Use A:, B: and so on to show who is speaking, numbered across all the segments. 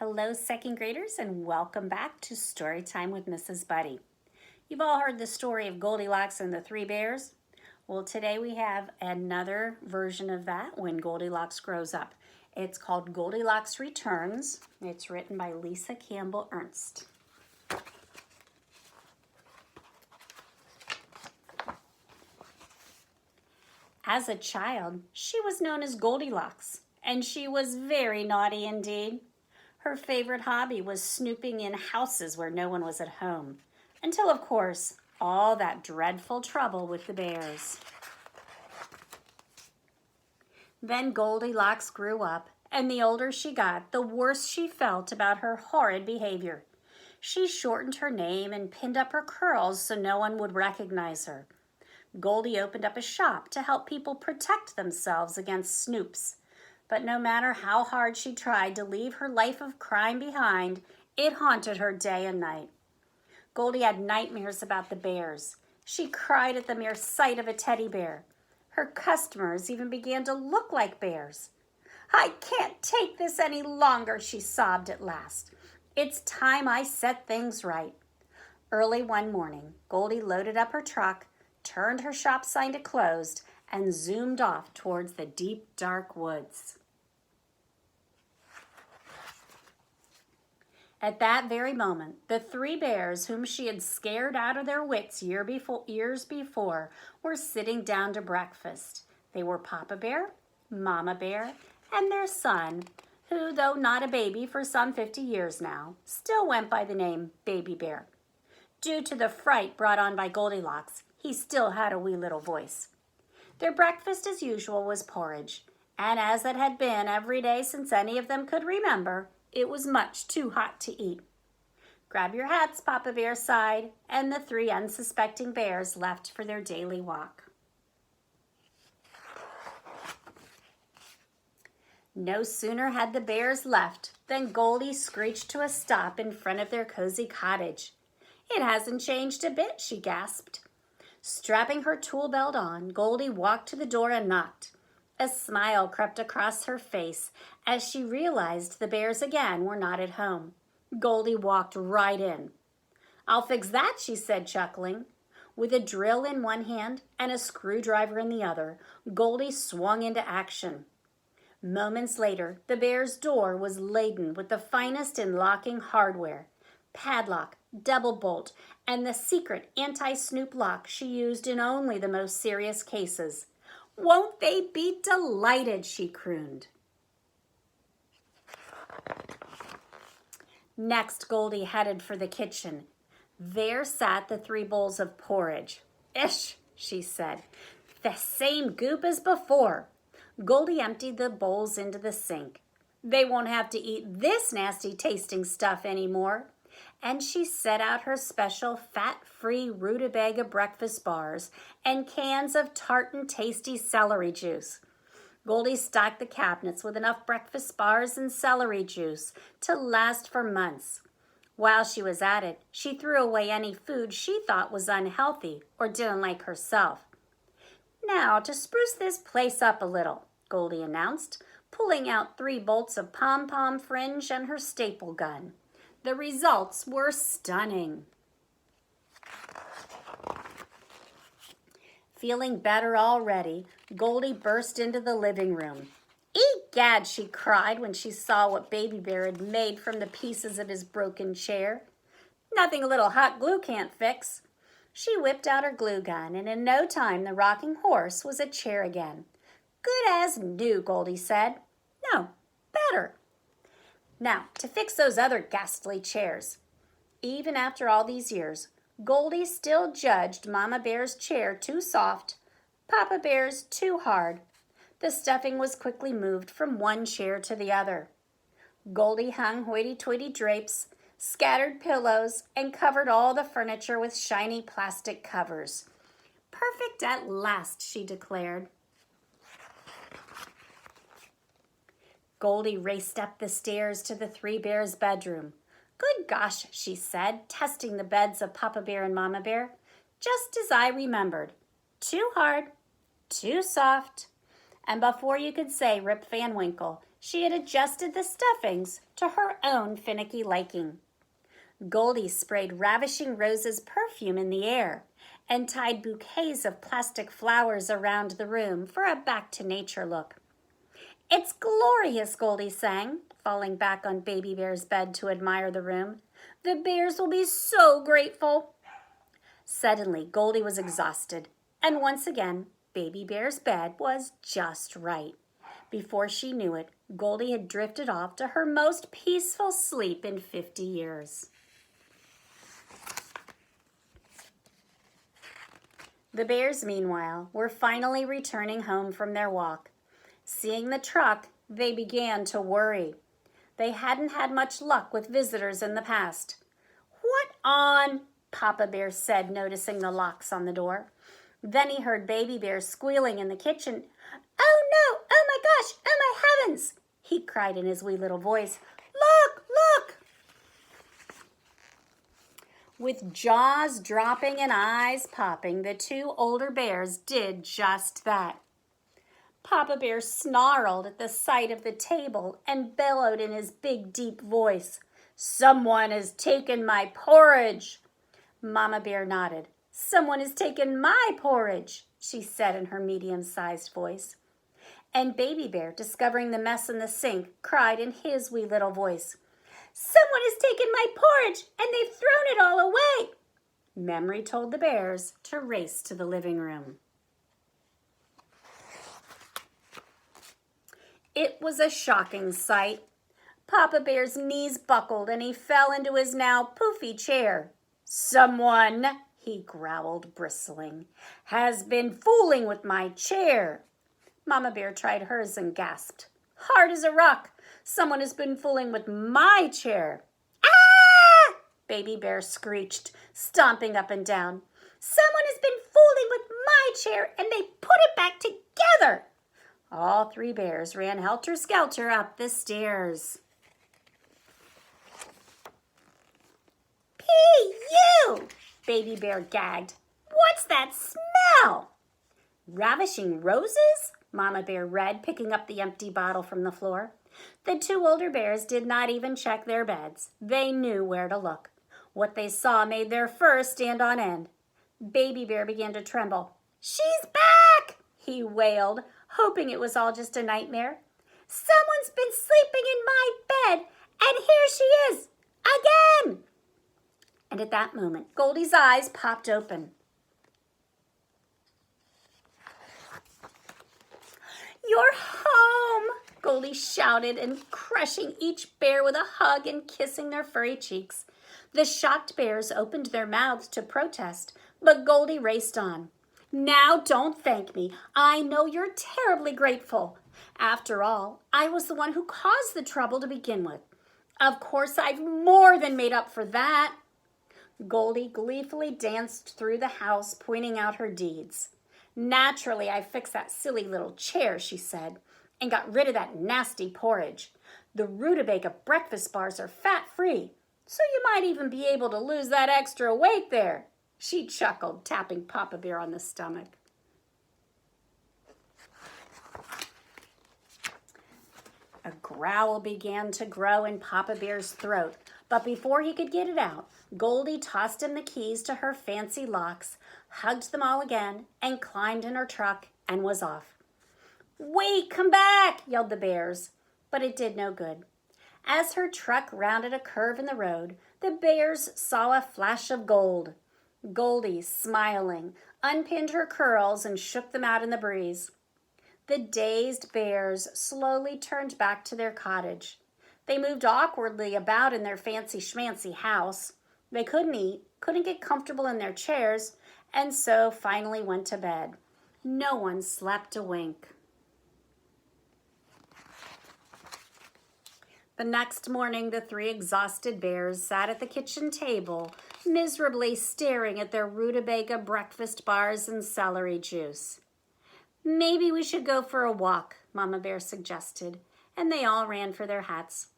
A: Hello, second graders, and welcome back to Storytime with Mrs. Buddy. You've all heard the story of Goldilocks and the Three Bears. Well, today we have another version of that when Goldilocks grows up. It's called Goldilocks Returns. It's written by Campbell Ernst. As a child, she was known as Goldilocks, and she was very naughty indeed. Her favorite hobby was snooping in houses where no one was at home, until, of course, all that dreadful trouble with the bears. Then Goldilocks grew up, and the older she got, the worse she felt about her horrid behavior. She shortened her name and pinned up her curls so no one would recognize her. Goldie opened up a shop to help people protect themselves against snoops. But no matter how hard she tried to leave her life of crime behind, it haunted her day and night. Goldie had nightmares about the bears. She cried at the mere sight of a teddy bear. Her customers even began to look like bears. "I can't take this any longer," she sobbed at last. "It's time I set things right." Early one morning, Goldie loaded up her truck, turned her shop sign to closed, and zoomed off towards the deep, dark woods. At that very moment, the three bears whom she had scared out of their wits years before were sitting down to breakfast. They were Papa Bear, Mama Bear, and their son, who, though not a baby for some 50 years now, still went by the name Baby Bear. Due to the fright brought on by Goldilocks, he still had a wee little voice. Their breakfast, as usual, was porridge, and as it had been every day since any of them could remember, it was much too hot to eat. "Grab your hats," Papa Bear sighed, and the three unsuspecting bears left for their daily walk. No sooner had the bears left than Goldie screeched to a stop in front of their cozy cottage. "It hasn't changed a bit," she gasped. Strapping her tool belt on, Goldie walked to the door and knocked. A smile crept across her face as she realized the bears again were not at home. Goldie walked right in. "I'll fix that," she said, chuckling. With a drill in one hand and a screwdriver in the other, Goldie swung into action. Moments later, the bear's door was laden with the finest in locking hardware: padlock, double bolt, and the secret anti-snoop lock she used in only the most serious cases. "Won't they be delighted?" she crooned. Next, Goldie headed for the kitchen. There sat the three bowls of porridge. "Ish," she said. "The same goop as before." Goldie emptied the bowls into the sink. "They won't have to eat this nasty tasting stuff anymore." And she set out her special fat-free rutabaga breakfast bars and cans of tart and tasty celery juice. Goldie stocked the cabinets with enough breakfast bars and celery juice to last for months. While she was at it, she threw away any food she thought was unhealthy or didn't like herself. "Now, to spruce this place up a little," Goldie announced, pulling out 3 bolts of pom-pom fringe and her staple gun. The results were stunning. Feeling better already, Goldie burst into the living room. "Egad," she cried when she saw what Baby Bear had made from the pieces of his broken chair. "Nothing a little hot glue can't fix." She whipped out her glue gun, and in no time the rocking horse was a chair again. "Good as new," Goldie said. "No, better. Now, to fix those other ghastly chairs." Even after all these years, Goldie still judged Mama Bear's chair too soft, Papa Bear's too hard. The stuffing was quickly moved from one chair to the other. Goldie hung hoity-toity drapes, scattered pillows, and covered all the furniture with shiny plastic covers. "Perfect at last," she declared. Goldie raced up the stairs to the three bears' bedroom. "Good gosh," she said, testing the beds of Papa Bear and Mama Bear. "Just as I remembered. Too hard, too soft." And before you could say Rip Van Winkle, She had adjusted the stuffings to her own finicky liking. Goldie sprayed Ravishing Rose's perfume in the air and tied bouquets of plastic flowers around the room for a back-to-nature look. "It's glorious," Goldie sang, falling back on Baby Bear's bed to admire the room. "The bears will be so grateful." Suddenly, Goldie was exhausted, and once again, Baby Bear's bed was just right. Before she knew it, Goldie had drifted off to her most peaceful sleep in 50 years. The bears, meanwhile, were finally returning home from their walk. Seeing the truck, they began to worry. They hadn't had much luck with visitors in the past. "What on?" Papa Bear said, noticing the locks on the door. Then he heard Baby Bear squealing in the kitchen. "Oh no! Oh my gosh! Oh my heavens!" he cried in his wee little voice. "Look! Look!" With jaws dropping and eyes popping, the two older bears did just that. Papa Bear snarled at the sight of the table and bellowed in his big, deep voice, "Someone has taken my porridge." Mama Bear nodded. "Someone has taken my porridge," she said in her medium-sized voice. And Baby Bear, discovering the mess in the sink, cried in his wee little voice, "Someone has taken my porridge and they've thrown it all away." Memory told the bears to race to the living room. It was a shocking sight. Papa Bear's knees buckled and he fell into his now poofy chair. "Someone," he growled, bristling, "has been fooling with my chair." Mama Bear tried hers and gasped, "Hard as a rock. Someone has been fooling with my chair." "Ah!" Baby Bear screeched, stomping up and down. "Someone has been fooling with my chair and they put it back together." All three bears ran helter-skelter up the stairs. "P.U.!" Baby Bear gagged. "What's that smell?" "Ravishing Roses?" Mama Bear read, picking up the empty bottle from the floor. The two older bears did not even check their beds. They knew where to look. What they saw made their fur stand on end. Baby Bear began to tremble. "She's back!" he wailed, hoping it was all just a nightmare. "Someone's been sleeping in my bed, and here she is, again!" And at that moment, Goldie's eyes popped open. "You're home!" Goldie shouted, and crushing each bear with a hug and kissing their furry cheeks. The shocked bears opened their mouths to protest, but Goldie raced on. "Now don't thank me. I know you're terribly grateful. After all, I was the one who caused the trouble to begin with. Of course, I've more than made up for that." Goldie gleefully danced through the house, pointing out her deeds. "Naturally, I fixed that silly little chair," she said, "and got rid of that nasty porridge. The rutabaga breakfast bars are fat-free, so you might even be able to lose that extra weight there." She chuckled, tapping Papa Bear on the stomach. A growl began to grow in Papa Bear's throat, but before he could get it out, Goldie tossed him the keys to her fancy locks, hugged them all again, and climbed in her truck and was off. "Wait, come back!" yelled the bears, but it did no good. As her truck rounded a curve in the road, the bears saw a flash of gold. Goldie, smiling, unpinned her curls and shook them out in the breeze. The dazed bears slowly turned back to their cottage. They moved awkwardly about in their fancy-schmancy house. They couldn't eat, couldn't get comfortable in their chairs, and so finally went to bed. No one slept a wink. The next morning, the three exhausted bears sat at the kitchen table, miserably staring at their rutabaga breakfast bars and celery juice. "Maybe we should go for a walk," Mama Bear suggested, and they all ran for their hats.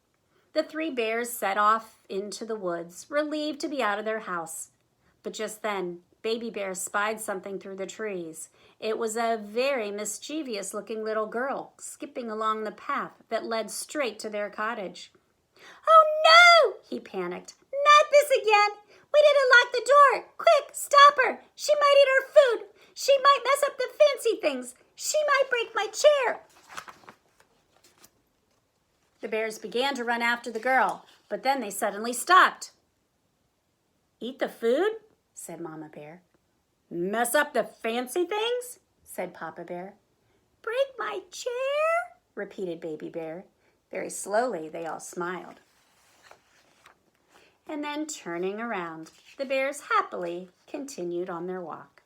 A: The three bears set off into the woods, relieved to be out of their house. But just then, Baby Bear spied something through the trees. It was a very mischievous-looking little girl skipping along the path that led straight to their cottage. "Oh, no!" he panicked. "Not this again! We didn't lock the door! Quick, stop her! She might eat our food! She might mess up the fancy things! She might break my chair!" The bears began to run after the girl, but then they suddenly stopped. "Eat the food?" said Mama Bear. "Mess up the fancy things?" said Papa Bear. "Break my chair?" repeated Baby Bear. Very slowly, they all smiled. And then, turning around, the bears happily continued on their walk.